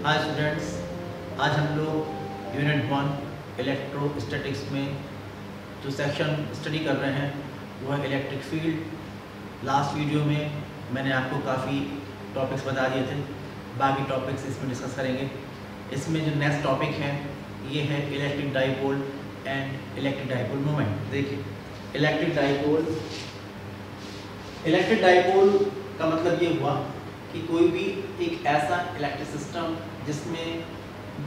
Hi students, आज हम लोग यूनिट 1 इलेक्ट्रोस्टैटिक्स में जो सेक्शन स्टडी कर रहे हैं वो है इलेक्ट्रिक फील्ड। लास्ट वीडियो में मैंने आपको काफ़ी टॉपिक्स बता दिए थे, बाकी टॉपिक्स इसमें डिस्कस करेंगे। इसमें जो नेक्स्ट टॉपिक है ये है electric dipole and electric dipole moment. देखिए, इलेक्ट्रिक डाइपोल का मतलब ये हुआ कि कोई भी एक ऐसा इलेक्ट्रिक सिस्टम जिसमें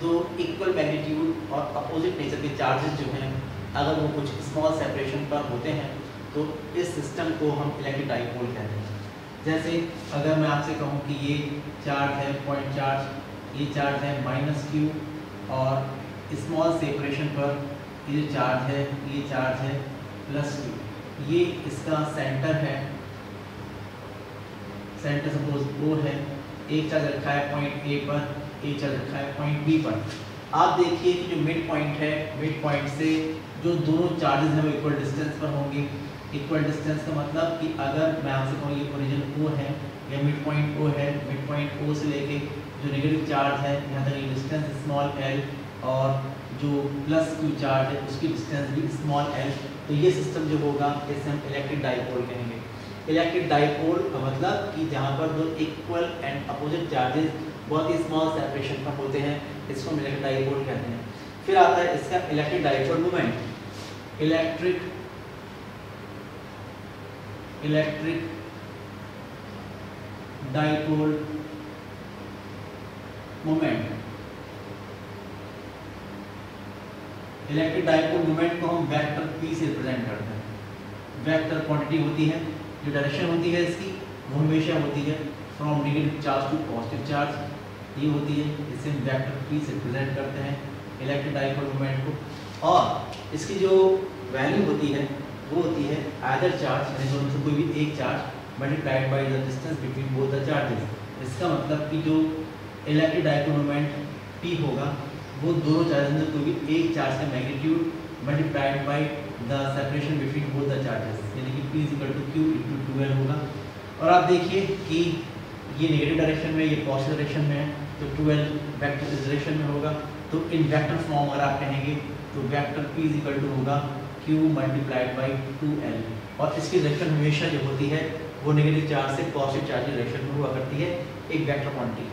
दो इक्वल मैग्नीट्यूड और अपोजिट नेचर के चार्जेस जो हैं, अगर वो कुछ स्मॉल सेपरेशन पर होते हैं तो इस सिस्टम को हम इलेक्ट्रिक डाइपोल कहते हैं। जैसे अगर मैं आपसे कहूँ कि ये चार्ज है पॉइंट चार्ज, ये चार्ज है -q और स्मॉल सेपरेशन पर ये जो चार्ज है ये चार्ज है +q। ये इसका सेंटर है, सेंटर सपोज O है, एक चार्ज रखा है पॉइंट A पर, एक चार्ज रखा है पॉइंट B पर। आप देखिए कि जो मिड पॉइंट है, मिड पॉइंट से जो दोनों चार्जेस हैं वो इक्वल डिस्टेंस पर होंगे। इक्वल डिस्टेंस का मतलब कि अगर मैं आपसे कहूँ ये ओरिजिन O है या मिड पॉइंट O है, मिड पॉइंट O से लेके जो नेगेटिव चार्ज है यहाँ तक ये डिस्टेंस स्मॉल l और जो +q चार्ज है उसकी डिस्टेंस भी स्मॉल l, तो ये सिस्टम जो होगा इसे हम इलेक्ट्रिक डाइपोल कहेंगे। इलेक्ट्रिक डाइपोल का मतलब कि जहाँ पर दो इक्वल एंड अपोजिट चार्जेस बहुत ही स्मॉल सेपरेशन पर होते हैं, इसको हम इलेक्ट्रिक डाइपोल कहते हैं। फिर आता है इसका electric dipole moment. Electric dipole moment, electric dipole moment को हम वेक्टर P से रिप्रेजेंट करते हैं। वेक्टर क्वांटिटी होती है, जो डायरेक्शन होती है इसकी वो हमेशा होती है from negative charge to positive charge, ये होती है। इसे हम वेक्टर P से रिप्रेजेंट करते हैं इलेक्ट्रिक डाइपोल मोमेंट को। और इसकी जो वैल्यू होती है वो होती है आइदर चार्ज, यानी दोनों में से कोई भी एक charge multiplied by the distance between both the charges. इसका मतलब कि जो इलेक्ट्रिक डाइपोल मोमेंट P होगा वो दोनों चार्जेस में कोई भी एक चार्ज का magnitude multiplied by the separation between both the charges, यानी कि P = Q × 2L होगा। और आप देखिए कि ये नेगेटिव डायरेक्शन में, ये पॉजिटिव डायरेक्शन में है, तो 2L वेक्टर इस डायरेक्शन में होगा। तो इन वेक्टर फॉर्म अगर आप कहेंगे तो वेक्टर P = होगा Q × 2L। और इसकी डायरेक्शन हमेशा जो होती है वो नेगेटिव चार्ज से पॉजिटिव चार्ज की डायरेक्शन में हुआ करती है, एक वेक्टर क्वांटिटी।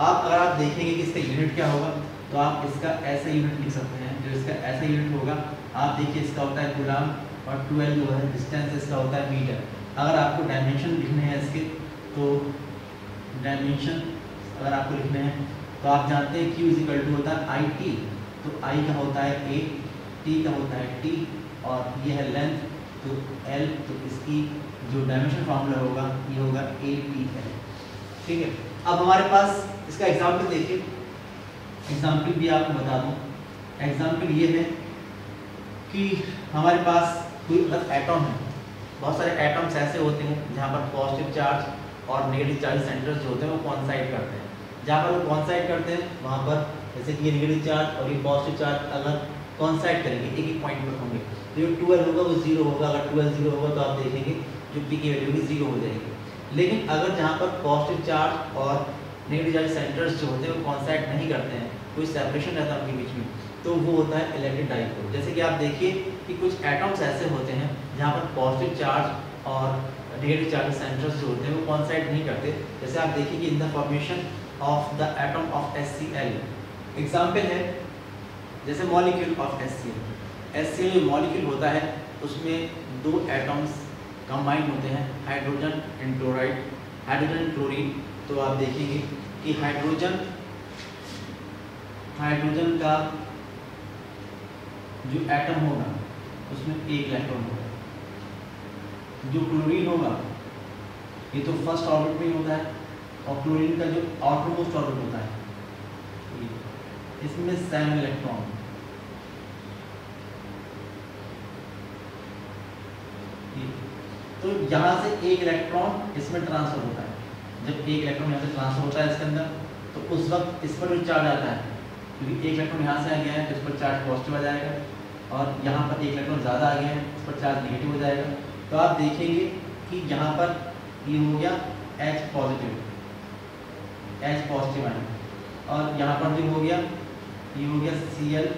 अगर आप देखेंगे कि इसका यूनिट क्या होगा तो आप इसका ऐसा यूनिट लिख सकते हैं। जो इसका ऐसा यूनिट होगा, आप देखिए इसका होता है कूलम और 12 जो है डिस्टेंस इसका होता है मीटर। अगर आपको डायमेंशन लिखने हैं इसके, तो डायमेंशन अगर आपको लिखने हैं तो आप जानते हैं Q = होता है IT, तो I का होता है A, T का होता है T और ये है लेंथ तो L, तो इसकी जो डायमेंशन फार्मूला होगा ये होगा APL। ठीक है, अब हमारे पास इसका एग्जाम्पल देखिए। एग्जाम्पल भी आपको बता दूं, एग्जाम्पल ये है कि हमारे पास कोई एटम है, बहुत सारे एटम्स ऐसे होते हैं जहाँ पर पॉजिटिव चार्ज और नेगेटिव चार्ज सेंटर्स जो होते हैं वो कॉन्साइड करते हैं। जहाँ पर वो कॉन्साइड करते हैं वहाँ पर जैसे कि ये नेगेटिव चार्ज और ये पॉजिटिव चार्ज अगर कॉन्साइड करेंगे एक एक पॉइंट पर होंगे तो जो 12 होगा वो 0 होगा। अगर 12 0 होगा तो आप देखेंगे जो P की वैल्यू भी 0 हो जाएगी। लेकिन अगर जहाँ पर पॉजिटिव चार्ज और नेगेटिव चार्ज सेंटर्स जो होते हैं वो कॉन्साइड नहीं करते हैं, कोई सेपरेशन रहता है उनके बीच में, तो वो होता है इलेक्ट्रिक डाइपोल। जैसे कि आप देखिए कि कुछ एटम्स ऐसे होते हैं जहाँ पर पॉजिटिव चार्ज और नेगेटिव चार्ज सेंटर्स जो होते हैं वो कॉन्साइड नहीं करते। जैसे आप देखिए कि in the formation of the atom of HCl, example है जैसे मॉलिक्यूल ऑफ HCl। HCl जो मॉलिक्यूल होता है उसमें दो एटम्स कंबाइन होते हैं, hydrogen and chloride, hydrogen and chlorine. तो आप देखेंगे कि हाइड्रोजन का जो एटम होगा उसमें एक इलेक्ट्रॉन होगा। जो क्लोरीन होगा ये तो फर्स्ट ऑर्बिट में ही होता है और क्लोरीन का जो आउटर मोस्ट ऑर्बिट होता है इसमें 7 इलेक्ट्रॉन। तो यहाँ से एक इलेक्ट्रॉन इसमें ट्रांसफर होता है। जब एक इलेक्ट्रॉन यहाँ से ट्रांसफर होता है इसके अंदर, तो उस वक्त इस पर जो चार्ज आता है, क्योंकि एक इलेक्ट्रॉन यहाँ से आ गया है तो इस पर चार्ज पॉजिटिव आ जाएगा और यहाँ पर एक इलेक्ट्रॉन ज़्यादा आ गया है इस पर चार्ज नेगेटिव हो जाएगा। तो आप देखेंगे कि यहाँ पर ये हो गया H पॉजिटिव आयन और यहाँ पर जो हो गया ये हो गया Cl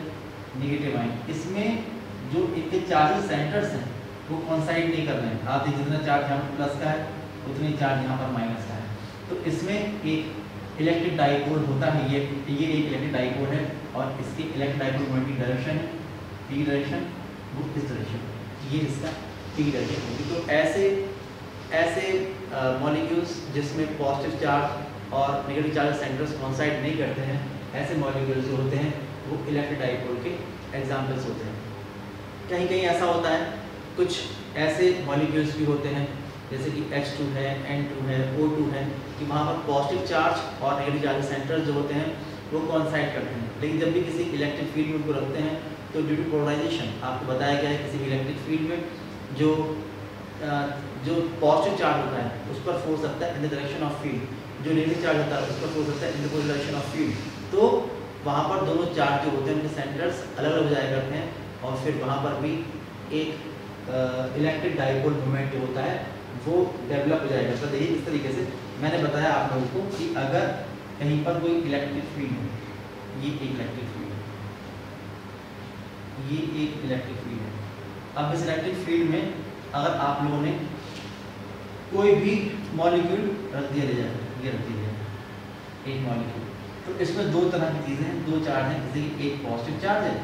नेगेटिव आयन। इसमें जो इनके चार्जेस सेंटर्स हैं वो कॉन्साइड नहीं कर रहे हैं। आप देखिए जितना चार्ज यहाँ पर प्लस का है उतनी चार्ज यहाँ पर माइनस का है। तो इसमें एक इलेक्ट्रिक डाइपोल होता है, ये एक इलेक्ट्रिक डाइपोल है और इसकी इलेक्ट्रिक डाइपोल मोमेंट की डायरेक्शन है पी डायरेक्शन, वो इस डायरेक्शन, ये इसका पी डायरेक्शन होगी। तो ऐसे मॉलिक्यूल्स जिसमें पॉजिटिव चार्ज और नेगेटिव चार्ज सेंटर्स कॉन्साइड नहीं करते हैं, ऐसे मॉलिक्यूल्स जो होते हैं वो इलेक्ट्रिक डाइपोल के एग्जाम्पल्स होते हैं। कहीं कहीं ऐसा होता है, कुछ ऐसे मॉलिक्यूल्स भी होते हैं जैसे कि H2 है, N2 है, O2 है, कि वहाँ पर पॉजिटिव चार्ज और नेगेटिव चार्ज सेंटर्स जो होते हैं वो कॉन्साइड करते हैं। लेकिन जब भी किसी इलेक्ट्रिक फील्ड में उनको रखते हैं तो ड्यू टू पोलराइजेशन, आपको बताया गया है किसी भी इलेक्ट्रिक फील्ड में जो पॉजिटिव चार्ज होता है उस पर फोर्स लगता है in the direction of field, जो नेगेटिव चार्ज होता है उस पर फोर्स लगता है in the opposite direction of field. तो वहाँ पर दोनों चार्ज जो होते हैं उनके सेंटर्स अलग अलग हो जाया करते हैं और फिर वहाँ पर भी एक इलेक्ट्रिक डाइपोल मोमेंट जो होता है वो डेवलप हो जाएगा। तो देखिए इस तरीके से मैंने बताया आप लोगों को कि अगर कहीं पर कोई इलेक्ट्रिक फील्ड है, ये एक इलेक्ट्रिक फील्ड है, ये एक इलेक्ट्रिक फील्ड है। अब इस इलेक्ट्रिक फील्ड में अगर आप लोगों ने कोई भी मॉलिक्यूल रख दिया जाए, ये रख दिया जाए एक मॉलिक्यूल, तो इसमें दो तरह की चीज़ें हैं, दो चार्ज हैं, जैसे कि एक पॉजिटिव चार्ज है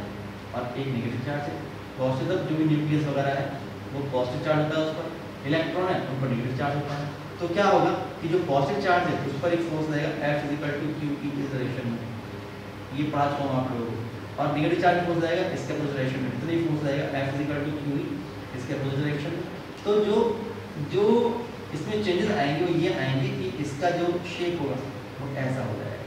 और एक नेगेटिव चार्ज है। पॉजिटिव जो भी न्यूक्लियस वगैरह है वो पॉजिटिव चार्ज होता है, उस पर इलेक्ट्रॉन है उन पर नेगेटिव चार्ज होता है। तो क्या होगा कि जो पॉजिटिव चार्ज है उस पर एक फोर्स लगेगा F = q की इस डायरेक्शन में, ये पढ़ा चुका हूँ आप लोगों को। और नेगेटिव चार्ज फोर्स लगेगा इसके अपोजिट डायरेक्शन में, इतनी फोर्स लगेगा F = q इसके अपोजिट डायरेक्शन में। तो जो इसमें चेंजेस आएंगे वो ये आएंगे कि इसका जो शेप होगा वो ऐसा हो जाएगा,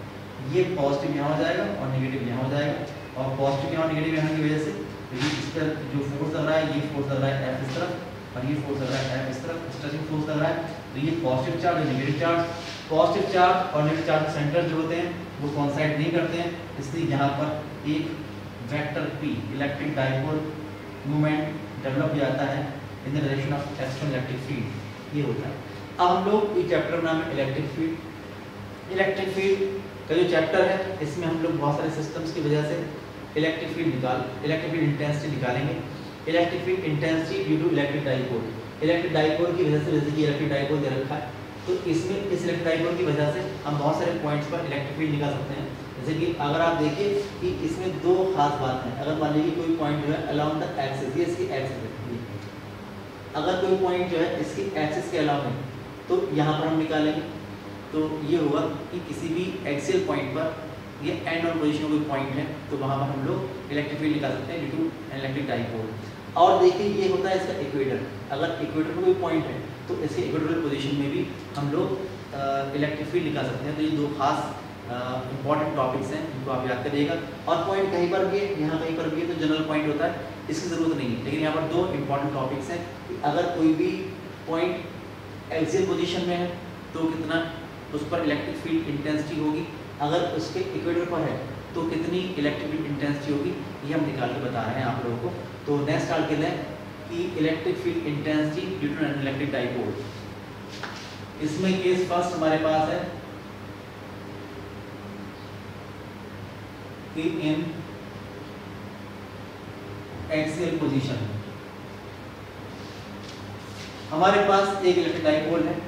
ये पॉजिटिव यहाँ हो जाएगा और नेगेटिव यहाँ हो जाएगा, और पॉजिटिव यहाँ नेगेटिव यहाँ की वजह से इस पर जो फोर्स लग रहा है, ये फोर्स लग रहा है F इस तरफ और ये फोर्स लग रहा है F इस तरफ, स्ट्रेचिंग फोर्स लग रहा है। तो ये पॉजिटिव चार्ज और नेगेटिव चार्ज, पॉजिटिव चार्ज और नेगेटिव चार्ज सेंटर जो होते हैं वो कॉन्साइड नहीं करते हैं, इसलिए यहाँ पर एक vector P electric dipole moment develop हो जाता है in the direction of external electric field, ये होता है। अब हम लोग ये चैप्टर नाम है इलेक्ट्रिक फील्ड। इलेक्ट्रिक फील्ड का जो चैप्टर है इसमें हम लोग बहुत सारे सिस्टम्स की वजह से इलेक्ट्रिक फील्ड इंटेंसिटी निकालेंगे। Electric field intensity due to electric dipole, electric dipole की वजह से, जैसे कि इलेक्ट्रिक डाइपोल दे रखा है तो इसमें इस इलेक्ट्रिक डाइपोल की वजह से हम बहुत सारे पॉइंट्स पर इलेक्ट्रिक फील्ड निकाल सकते हैं। जैसे कि अगर आप देखिए कि इसमें दो खास बात है, अगर मान लीजिए कोई पॉइंट जो है अलाउंग द एक्सिस, ये इसकी एक्सिस है, अगर कोई पॉइंट जो है इसकी एक्सिस के अलाउंग है तो यहाँ पर हम निकालेंगे। तो ये होगा कि किसी भी एक्सियल पॉइंट पर, ये एंड ऑन पोजीशन कोई पॉइंट है तो वहाँ पर हम लोग इलेक्ट्रिक फील्ड निकाल सकते हैं ड्यू टू इलेक्ट्रिक डाइपोल। और देखिए ये होता है इसका इक्वेटर, अगर इक्वेटर पर कोई पॉइंट है तो इसके इक्वेटोरियल पोजीशन में भी हम लोग इलेक्ट्रिक फील्ड निकाल सकते हैं। तो ये दो खास इंपॉर्टेंट टॉपिक्स हैं जिनको आप याद करिएगा। और पॉइंट कहीं पर भी है, यहाँ कहीं पर भी है तो जनरल पॉइंट होता है, इसकी ज़रूरत नहीं है। लेकिन यहाँ पर दो इंपॉर्टेंट टॉपिक्स हैं कि अगर कोई भी पॉइंट एक्सियल पोजीशन में है तो कितना उस पर इलेक्ट्रिक फील्ड इंटेंसिटी होगी, अगर उसके इक्वेटर पर है तो कितनी इलेक्ट्रिक फील्ड इंटेंसिटी होगी, ये हम निकाल के बता रहे हैं आप लोगों को। तो नेक्स्ट आर्टिकल है कि electric field intensity due to an electric dipole. इसमें केस फर्स्ट हमारे पास है कि इन एक्सियल पोजीशन हमारे पास एक इलेक्ट्रिक डाइपोल है,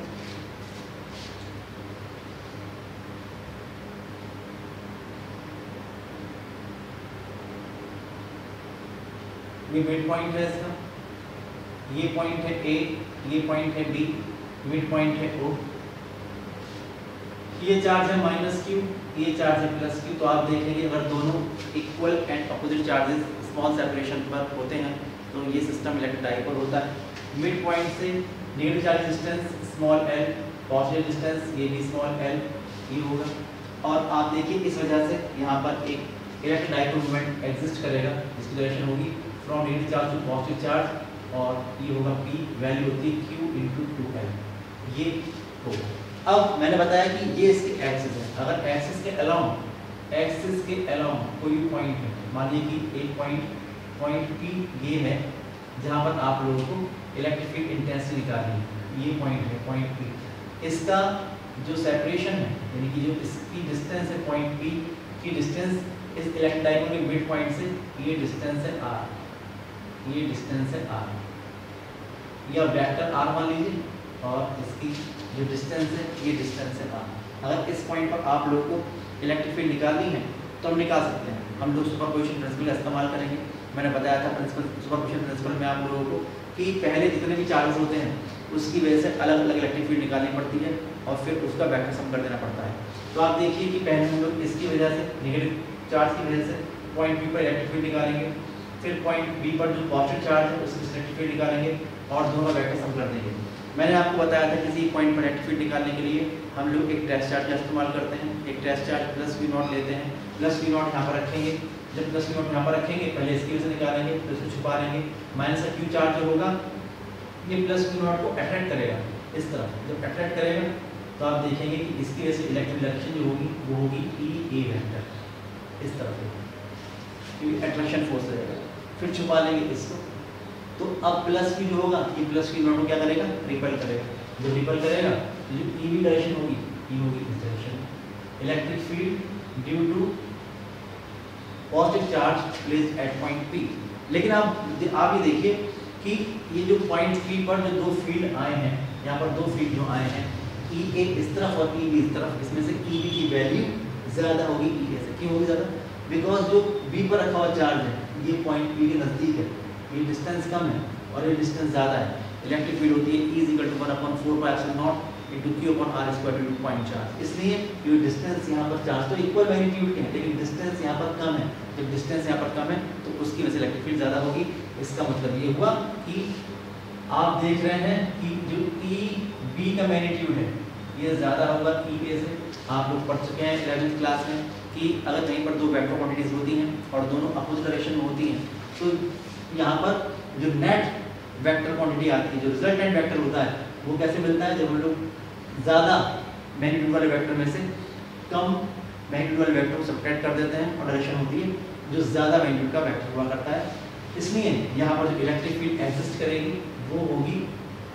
ये मिड पॉइंट है इसका, ये पॉइंट है A, ये पॉइंट है B, मिड पॉइंट है O, ये चार्ज है -q, ये चार्ज है +q। तो आप देखेंगे अगर दोनों equal and opposite charges small separation पर होते हैं तो ये सिस्टम इलेक्ट्रिक डाइपोल होता है। मिड पॉइंट से negative charge distance small l, positive distance ये भी स्मॉल l, ये होगा। और आप देखिए इस वजह से यहाँ पर एक इलेक्ट्रिक डाइपोल मोमेंट एग्जिस्ट करेगा जिसकी डायरेक्शन होगी from negative charge to positive charge, और ये होगा P, वैल्यू होती है Q × 2L, ये होगा। अब मैंने बताया कि ये इसकी एक्सिस है, अगर एक्सिस के अलाउंग कोई भी पॉइंट है, मान लीजिए कि एक पॉइंट P ये है जहाँ पर आप लोगों को इलेक्ट्रिक फील्ड इंटेंसिटी निकालनी है, ये पॉइंट है पॉइंट P, इसका जो सेपरेशन है यानी कि जो इसकी डिस्टेंस है पॉइंट P की डिस्टेंस इस इलेक्ट्रिक डायपोल के मिड पॉइंट से, ये डिस्टेंस है r, ये डिस्टेंस है r, या वेक्टर r मान लीजिए, और इसकी जो डिस्टेंस है ये डिस्टेंस है r। अगर इस पॉइंट पर आप लोगों को इलेक्ट्रिक फील्ड निकालनी है तो हम निकाल सकते हैं। हम लोग सुपरपोजिशन प्रिंसिपल का इस्तेमाल करेंगे। मैंने बताया था प्रिंसिपल सुपरपोजिशन प्रिंसिपल में आप लोगों को कि पहले जितने भी चार्जेस होते हैं उसकी वजह से अलग अलग इलेक्ट्रिक फील्ड निकालनी पड़ती है और फिर उसका वेक्टर सम कर देना पड़ता है। तो आप देखिए कि पहले हम लोग इसकी वजह से नेगेटिव चार्ज की वजह से पॉइंट P पर इलेक्ट्रिक फील्ड निकालेंगे, फिर पॉइंट B पर जो पॉजिटिव चार्ज है उसकी इलेक्ट्रिक फील्ड निकालेंगे और दोनों का वेक्टर सम कर देंगे। मैंने आपको बताया था किसी पॉइंट पर इलेक्ट्रिक फील्ड निकालने के लिए हम लोग एक टेस्ट चार्ज का इस्तेमाल करते हैं। एक टेस्ट चार्ज प्लस V0 लेते हैं, प्लस V0 यहाँ पर रखेंगे। जब प्लस V0 यहाँ पर रखेंगे पहले इसकी वजह से निकालेंगे, फिर उसको छुपा लेंगे। माइनस का Q चार्ज जो होगा ये प्लस V0 को अट्रैक्ट करेगा इस तरफ। जब अट्रैक्ट करेगा तो आप देखेंगे कि इसकी वजह से इलेक्ट्रिक डायरेक्शन जो होगी वो होगी EA वेक्टर इस तरफ होगी, क्योंकि अट्रैक्शन फोर्स रहेगा। फिर छुपा लेंगे इसको। तो अब प्लस V जो होगा ये प्लस V0 को क्या करेगा, रिपेल करेगा। जब रिपेल करेगा तो जो EB डायरेक्शन होगी ये होगी इस डायरेक्शन में। Electric field due to positive charge placed at point P। लेकिन आप ये देखिए कि ये जो पॉइंट P पर जो दो फील्ड आए हैं, यहाँ पर दो फील्ड जो आए हैं EA इस तरफ और EB इस तरफ, इसमें से EB की वैल्यू ज़्यादा होगी EA से। क्यों होगी ज़्यादा? बिकॉज जो B पर रखा हुआ चार्ज है ये पॉइंट P के नज़दीक है, ये डिस्टेंस कम है और ये डिस्टेंस ज़्यादा है। इलेक्ट्रिक फील्ड होती है E = 1/4πε0 × Q/r² × पॉइंट चार्ज। इसलिए ये डिस्टेंस यहाँ पर चार्ज तो इक्वल मैग्नीट्यूड के हैं लेकिन डिस्टेंस यहाँ पर कम है। जब डिस्टेंस यहाँ पर कम है तो उसकी वजह से इलेक्ट्रिक फील्ड ज़्यादा होगी। इसका मतलब ये हुआ कि आप देख रहे हैं कि जो EB का मैग्नीट्यूड है ये ज़्यादा होगा EA से। आप लोग पढ़ चुके हैं 11th क्लास में कि अगर कहीं पर दो वेक्टर क्वांटिटीज होती हैं और दोनों अपोजिट डायरेक्शन में होती हैं तो यहाँ पर जो नेट वेक्टर क्वांटिटी आती है, जो रिजल्टेंट वेक्टर होता है वो कैसे मिलता है, जब हम लोग ज़्यादा मैग्नीट्यूड वाले वेक्टर में से कम मैग्नीट्यूड वाले वेक्टर को सब्ट्रैक्ट कर देते हैं और डायरेक्शन होती है जो ज़्यादा मैग्नीट्यूड का वेक्टर हुआ करता है। इसलिए यहाँ पर जो इलेक्ट्रिक फील्ड एग्जिस्ट करेगी वो होगी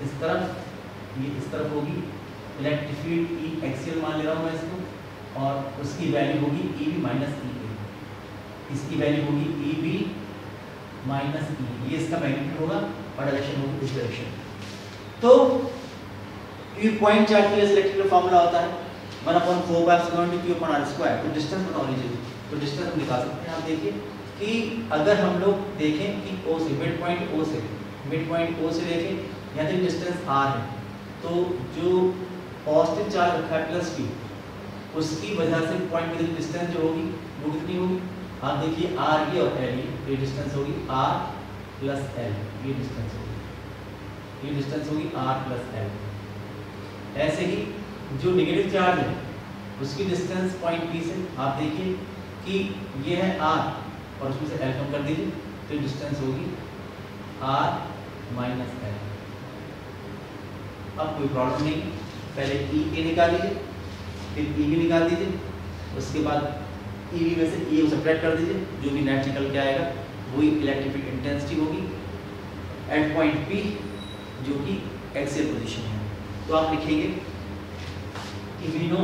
इस तरफ, ये इस तरफ होगी। इलेक्ट्रिक फील्ड E एक्सियल मान ले रहा हूँ मैं इसको, और उसकी वैल्यू होगी EB - EA। इसकी वैल्यू होगी EB - EA, ये इसका मैग्नीट्यूड होगा और डायरेक्शन होगी इस डायरेक्शन। तो ये पॉइंट चार्ज के लिए इलेक्ट्रिक फार्मूला होता है 1/4πε0 × Q/r²। तो डिस्टेंस बता लीजिए, तो डिस्टेंस हम निकाल सकते हैं। आप देखिए कि अगर हम लोग देखें कि O से मिड पॉइंट O से देखें यहाँ तक डिस्टेंस R है, तो जो पॉजिटिव चार्ज रखा है प्लस Q उसकी वजह से पॉइंट की डिस्टेंस जो होगी वो कितनी होगी, आप देखिए R ये और L ये डिस्टेंस होगी R + L, ये डिस्टेंस होगी, ये डिस्टेंस होगी R + L। ऐसे ही जो नेगेटिव चार्ज है उसकी डिस्टेंस पॉइंट P से आप देखिए कि ये है R और उसमें से L कम कर दीजिए तो डिस्टेंस होगी R - L। अब कोई प्रॉब्लम नहीं, पहले EA निकाल लीजिए, फिर EB निकाल दीजिए, उसके बाद EB में से EA को सब्ट्रैक्ट कर दीजिए, जो भी नेट निकल के आएगा वही इलेक्ट्रिक फील्ड इंटेंसिटी होगी एट पॉइंट P जो कि एक्सियल पोजीशन है। तो आप लिखेंगे कि we know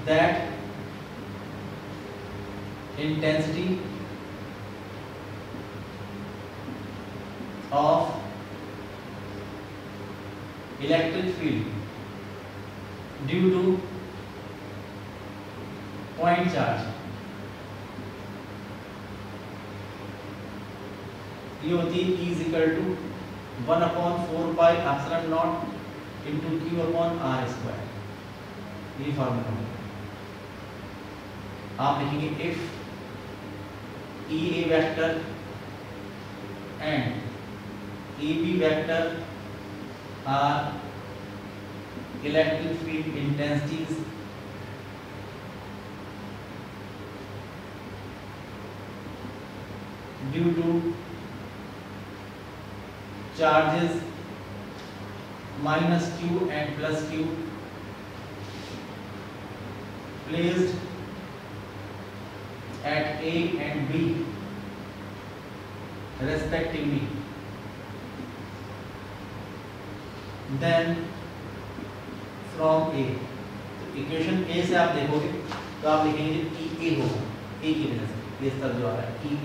that intensity of electric field due to point charge ये होती है E = 1/4πε0 × Q/r²। ये फॉर्मूला है। आप लिखेंगे if EA vector and EB vector are electric field intensities due to charges -Q and +Q placed at A and B respectively then from A, equation A से आप देखोगे तो आप लिखेंगे ई ए होगा, ए की वजह से ये सब जो आ रहा है ई ए,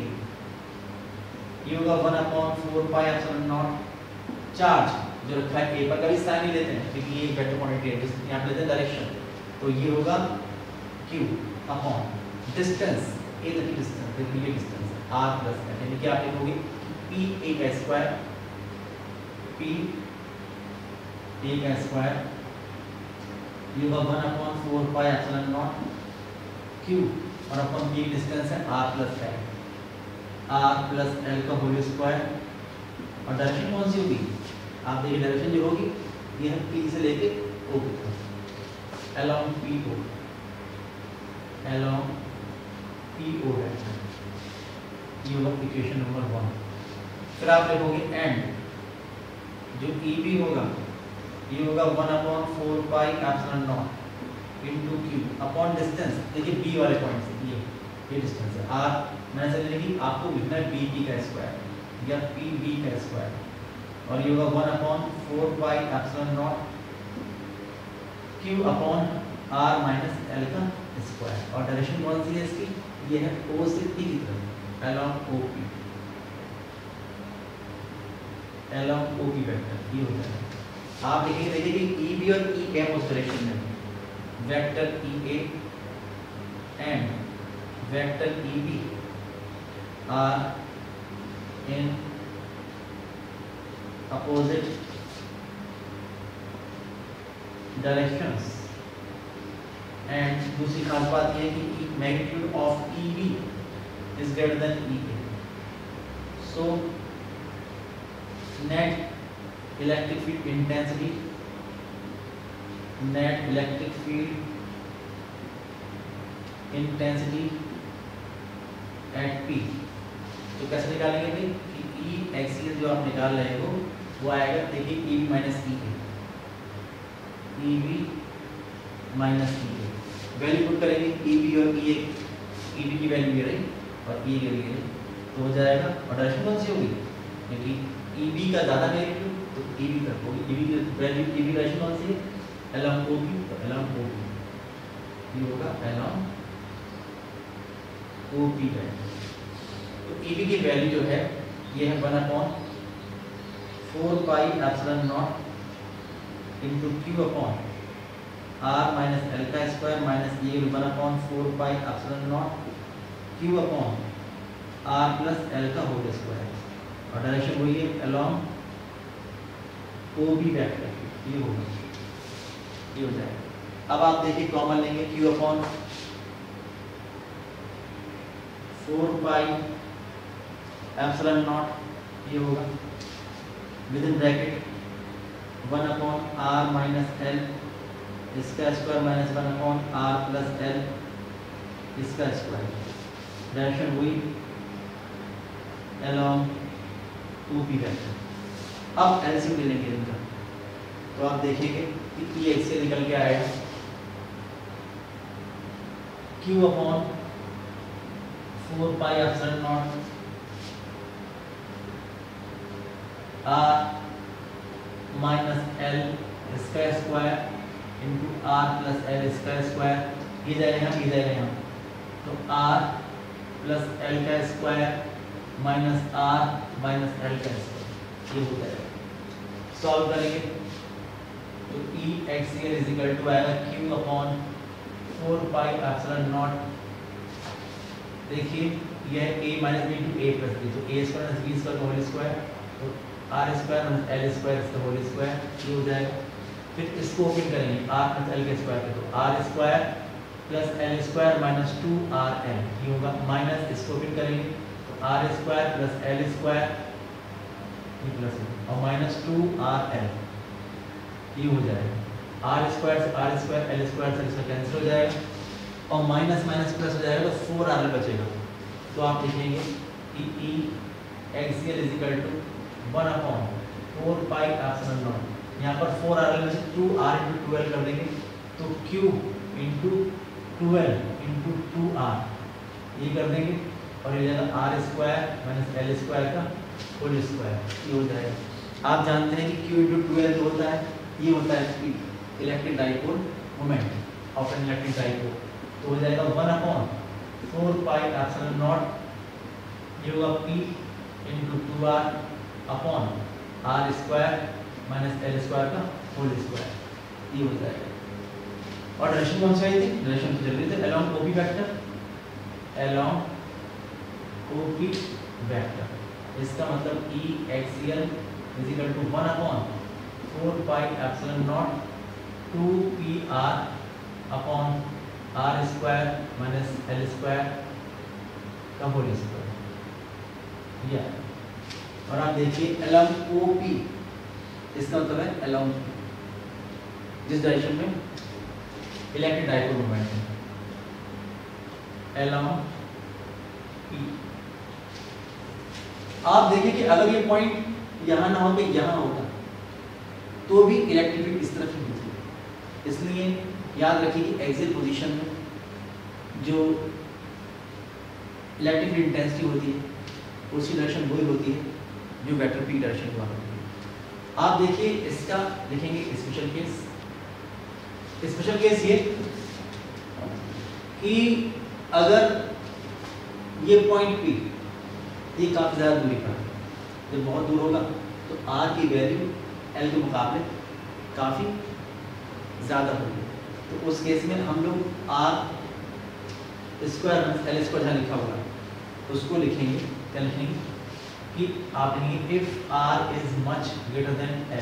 ये होगा 1/4 पाई एप्सिलॉन नॉट चार्ज जो रखा है ए पर, कभी साइन नहीं लेते हैं क्योंकि ये वेक्टर क्वांटिटी है, यहाँ पे लेते हैं डायरेक्शन, तो ये होगा q अपॉन डिस्टेंस ए तक की डिस्टेंस, देखिए ये डिस्टेंस r प्लस n, यानी कि आप लिखोगे p a का स्क्वायर, p a का स्क्वायर, ये होगा 1/4 पाई एप्सिलॉन नॉट q और अपन b डिस्टेंस है r plus l, r plus l का होल स्क्वायर, और डायरेक्शन कौन सी होगी आप देखिए, डायरेक्शन जो होगी ये है p से लेके o तक, along PO, along PO है, ये होगा इक्वेशन नंबर 1। फिर आप लिखोगे एंड जो EB होगा ये होगा 1/4 pi epsilon not into q upon distance, देखिए b वाले पॉइंट से ये डिस्टेंस है r, मैंने समझ लिखी, आपको लिखना है b का स्क्वायर या pb का स्क्वायर, और ये होगा 1/4 pi epsilon not q upon r minus l का स्क्वायर, और डायरेक्शन कौन सी है इसकी, ये है o से p की तरफ, along OP, along OP vector, ये होता है। आप लिखेंगे, देखिए कि EB और EF उस डायरेक्शन में, vector EA and vector EB are in opposite directions, and दूसरी खास बात यह है कि magnitude of EB is greater than EA, so net electric field intensity, net electric field intensity at P, तो कैसे निकालेंगे भाई कि E एक्सियल जो आप निकाल रहे हो वो आएगा, देखिए EB minus EA, EB minus EA, value put करेंगे EB और EA, EB की वैल्यू ये रही और EA की वैल्यू रही, तो हो जाएगा, और डायरेक्शन कौन सी होगी, क्योंकि EB का ज़्यादा मैग्नीट्यूड तो EB तक होगी, EB की वैल्यू, EB डायरेक्शन कौन सी है, along OP, तो along OP, ये होगा along OP वैल्यू, तो EB की वैल्यू जो है ये है 1/4 pi epsilon not into q upon r minus l का स्क्वायर माइनस ये 1/4 pi epsilon not q upon r plus l का होल स्क्वायर, और डायरेक्शन वही है along OB वेक्टर, ये होगा, ये हो जाएगा। अब आप देखिए कॉमन लेंगे q upon 4 pi epsilon not, ये होगा with in bracket 1/r minus l इसका square minus 1/r plus l इसका स्क्वायर, डायरेक्शन हुई along OP वेक्टर। अब एलसीएम ले लेंगे इनका, तो आप देखेंगे कि E एक्स से निकल के आएगा q upon 4 pi epsilon naught r minus l इसका square into r plus l इसका स्क्वायर, ये जाएगा यहाँ, ये जाएगा यहाँ, तो r प्लस l का square minus r minus l का स्क्वायर, ये होता है। सॉल्व करेंगे तो E axial is equal to आएगा q upon 4 pi epsilon naught, देखिए यह a minus b to a plus b, तो a square minus b square का होल स्क्वायर, तो r square minus l square इसका होल स्क्वायर, ये हो जाएगा। फिर इसको ओपन करेंगे r प्लस l के स्क्वायर पे, तो r square plus l square minus 2rl, ये होगा, माइनस इसको ओपन करेंगे तो r square plus l square plus और माइनस 2rl, ये हो जाएगा, r स्क्वायर से r स्क्वायर l स्क्वायर से इसका कैंसिल हो जाएगा, और माइनस माइनस प्लस हो जाएगा तो 4rl बचेगा, तो आप लिखेंगे कि E axial is equal to 1/4 pi epsilon naught, यहाँ पर 4rl में से 2r इंटू 12 कर देंगे, तो q इंटू 12 इंटू 2r ये कर देंगे, और ये जाएगा r square minus l square का होल स्क्वायर, ये हो जाएगा। आप जानते हैं कि q इंटू 12 होता है ये होता है P, electric dipole moment of N electric dipole. तो हो जाएगा 1/4πε0, ये होगा P into 2r upon r square minus l square का होल स्क्वायर, ये हो जाएगा। और डायरेक्शन कौन सी आई थी? डायरेक्शन तो जल्दी से along OP vector, along OP vector. इसका मतलब E axial is equal to 1/4πε0 2pr upon r square minus l square का होल स्क्वायर। या और आप देखिए अलोंग OP, इसका मतलब है अलोंग जिस डायरेक्शन में इलेक्ट्रिक डाइपोल मोमेंट है, अलोंग P। आप देखिए कि अगर ये पॉइंट यहाँ ना हो, यहाँ होता तो भी इलेक्ट्रिक फील्ड इस तरफ ही होती है। इसलिए याद रखिए कि एक्सियल पोजीशन में जो इलेक्ट्रिक फील्ड इंटेंसिटी होती है उसकी डायरेक्शन वही होती है जो वेक्टर P डायरेक्शन की होती है। आप देखिए इसका लिखेंगे स्पेशल केस। स्पेशल केस ये कि अगर ये पॉइंट P ये काफी ज्यादा दूरी पर है, जब बहुत दूर होगा तो r की वैल्यू l के मुकाबले काफी ज्यादा होगी। तो उस केस में हम लोग r स्क्वायर l स्क्वायर जहाँ लिखा होगा उसको लिखेंगे, क्या लिखेंगे कि आप लिखेंगे if r is much greater than l।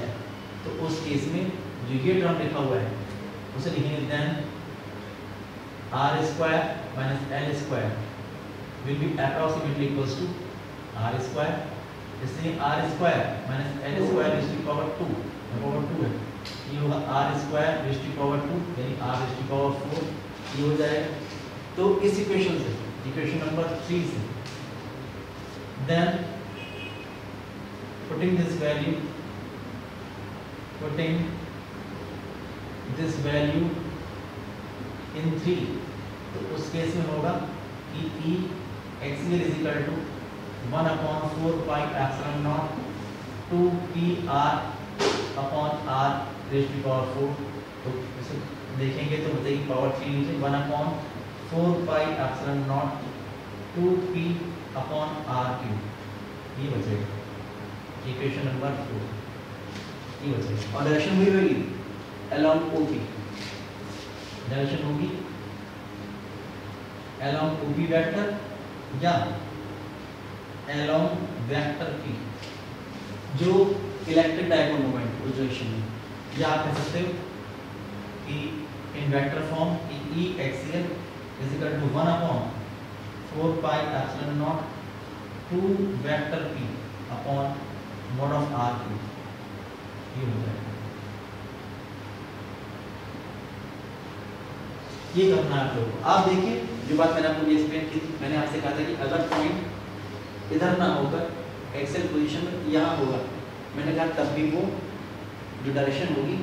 तो उस केस में जो ये टर्म लिखा हुआ है उसे लिखेंगे then r square minus l square will be approximately equals to r square. इसलिए r square minus l square raise to power 2 है, ये होगा r square raise to power 2 यानी r रेज़ टू पावर 4, ये हो जाएगा। तो इस इक्वेशन से, इक्वेशन नंबर 3 से, then putting this value in 3, तो उस केस में होगा कि E axial is equal to 1/4πε0 2pr upon r raise to power 4। तो इसे देखेंगे तो बताइए पावर 3 नीचे 1/4πε0 2p अपॉन r क्यूब, ये बचेगा इक्वेशन नंबर 4, ये बचेगा। और डायरेक्शन वही होगी अलोंग OP, डायरेक्शन होगी अलोंग OP वेक्टर या अलोंग वेक्टर P जो इलेक्ट्रिक डाइपोल मोमेंट उस डायरेक्शन में, या आप कह सकते हो कि इन वेक्टर फॉर्म कि E axial is equal to 1/4πε0 2 vector P upon mod of r cube, ये हो जाएगा। ये करना है आप लोगों को। आप देखिए जो बात मैंने आपको ये एक्सप्लेन की थी, मैंने आपसे कहा था कि अगर पॉइंट इधर ना होकर एक्सेल पोजीशन में यहाँ होगा, मैंने कहा तब भी वो जो डायरेक्शन होगी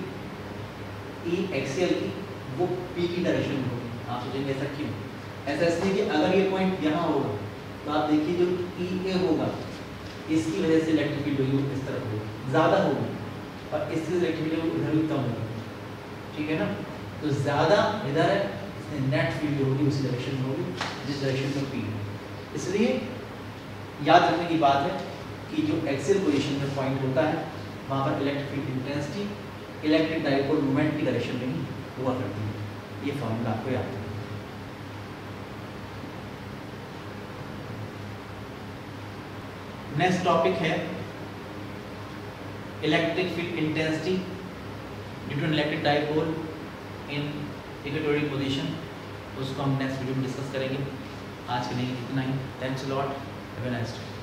E एक्सियल की वो P की डायरेक्शन में होगी। आप सोचेंगे ऐसा क्यों? ऐसा इसलिए कि अगर ये पॉइंट यहाँ होगा तो आप देखिए जो EA होगा इसकी वजह से इलेक्ट्रिक फील्ड होगी इस तरफ होगी, ज़्यादा होगी, और इसकी इलेक्ट्रिक फील्ड इधर भी कम होगी, ठीक है ना। तो ज़्यादा इधर है, इसमें नेट फील्ड होगी उसी डायरेक्शन में होगी जिस डायरेक्शन में P है। इसलिए याद रखने की बात है कि जो एक्सियल पोजीशन में पॉइंट होता है वहाँ पर electric field intensity electric dipole moment की डायरेक्शन में ही हुआ करती है। ये फॉर्मूला आपको याद है। नेक्स्ट टॉपिक है electric field intensity due to electric dipole in equatorial position. उसको हम नेक्स्ट वीडियो में डिस्कस करेंगे। आज के लिए इतना ही। Thanks a lot, have a nice day.